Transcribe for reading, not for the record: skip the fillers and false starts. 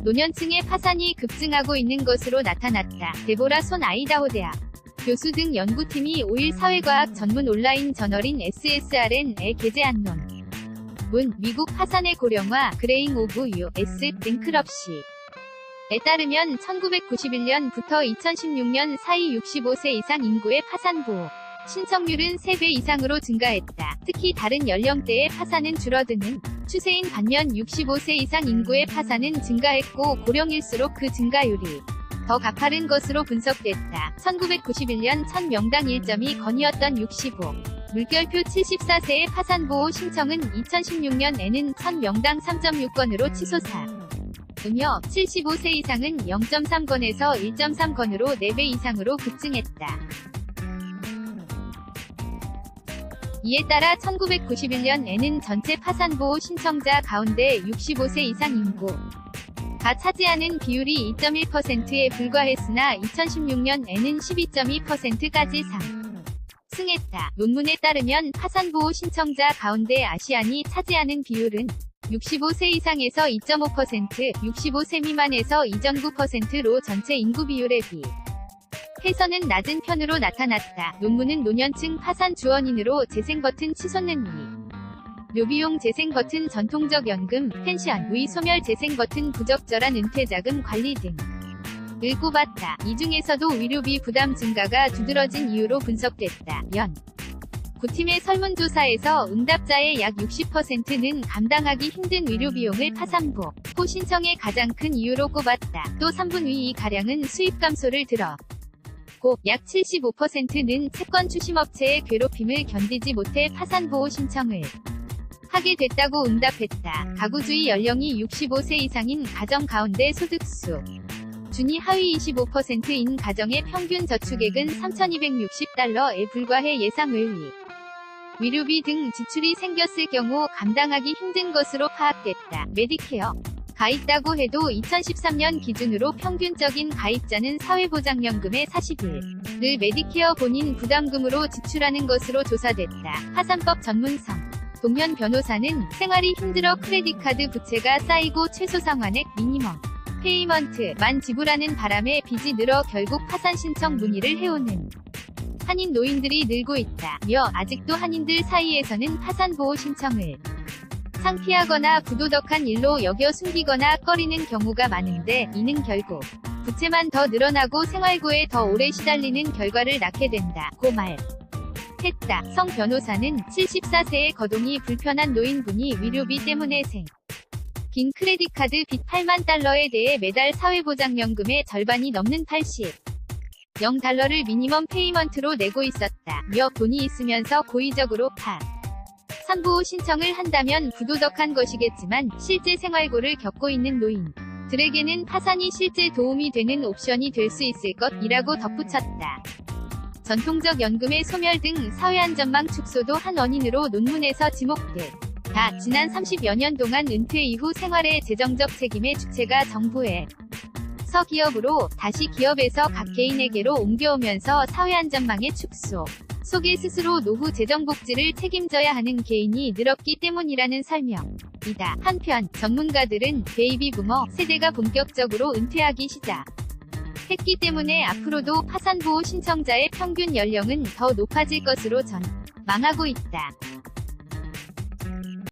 노년층의 파산이 급증하고 있는 것으로 나타났다. 데보라 손 아이다호 대학 교수 등 연구팀이 5일 사회과학 전문 온라인 저널인 SSRN에 게재한 논문 미국 파산의 고령화 그레잉 오브 U.S. 뱅크럽시에 따르면 1991년부터 2016년 사이 65세 이상 인구의 파산보호 신청률은 3배 이상으로 증가했다. 특히 다른 연령대의 파산은 줄어드는 추세인 반면 65세 이상 인구의 파산은 증가했고 고령일수록 그 증가율이 더 가파른 것으로 분석됐다. 1991년 1000명당 1.2건이었던 65. 물결표 74세의 파산보호 신청은 2016년에는 1000명당 3.6건으로 치솟으며 75세 이상은 0.3건에서 1.3건으로 4배 이상으로 급증했다. 이에 따라 1991년에는 전체 파산보호 신청자 가운데 65세 이상 인구가 차지하는 비율이 2.1%에 불과했으나 2016년에는 12.2%까지 상승했다. 논문에 따르면 파산보호 신청자 가운데 아시안이 차지하는 비율은 65세 이상에서 2.5%, 65세 미만에서 2.9%로 전체 인구 비율에 비해서는 낮은 편으로 나타났다. 논문은 노년층 파산 주원인으로 재생버튼 치솟는 묘비용 재생버튼 전통적 연금, 펜션, 의 소멸 재생버튼 부적절한 은퇴자금 관리 등을 꼽았다. 이 중에서도 의료비 부담 증가가 두드러진 이유로 분석됐다. 구팀의 설문조사에서 응답자의 약 60%는 감당하기 힘든 의료비용을 파산보호 신청의 가장 큰 이유로 꼽았다. 또 3분의 2가량은 수입 감소를 들었고 약 75%는 채권 추심업체의 괴롭힘을 견디지 못해 파산보호 신청을 하게 됐다고 응답했다. 가구주의 연령이 65세 이상인 가정 가운데 소득수 준위 하위 25%인 가정의 평균 저축액은 3,260달러에 불과해 의료비 등 지출이 생겼을 경우 감당하기 힘든 것으로 파악됐다. 메디케어가 있다고 해도 2013년 기준으로 평균적인 가입자는 사회보장연금의 41을 메디케어 본인 부담금으로 지출하는 것으로 조사됐다. 파산법 전문성 동현 변호사는 생활이 힘들어 크레딧카드 부채가 쌓이고 최소 상환액 미니멈 페이먼트만 지불하는 바람에 빚이 늘어 결국 파산 신청 문의를 해오는 한인 노인들이 늘고 있다며 아직도 한인들 사이에서는 파산보호 신청을 창피하거나 부도덕한 일로 여겨 숨기거나 꺼리는 경우가 많은데 이는 결국 부채만 더 늘어나고 생활고에 더 오래 시달리는 결과를 낳게 된다고 말했다. 성 변호사는 74세의 거동이 불편한 노인분이 의료비 때문에 긴 크레딧카드 빚 8만 달러에 대해 매달 사회보장연금의 절반이 넘는 0달러를 미니멈 페이먼트로 내고 있었다며 돈이 있으면서 고의적으로 파산보호 신청을 한다면 부도덕한 것이겠지만 실제 생활고를 겪고 있는 노인들에게는 파산이 실제 도움이 되는 옵션이 될 수 있을 것이라고 덧붙였다. 전통적 연금의 소멸 등 사회안전망 축소도 한 원인으로 논문에서 지목됐다. 지난 30여 년 동안 은퇴 이후 생활의 재정적 책임의 주체가 정부에서 기업으로 다시 기업에서 각 개인에게로 옮겨오면서 사회안전망의 축소 속에 스스로 노후 재정복지를 책임져야 하는 개인이 늘었기 때문이라는 설명이다. 한편 전문가들은 베이비부머 세대가 본격적으로 은퇴하기 시작했기 때문에 앞으로도 파산보호 신청자의 평균 연령은 더 높아질 것으로 전망하고 있다.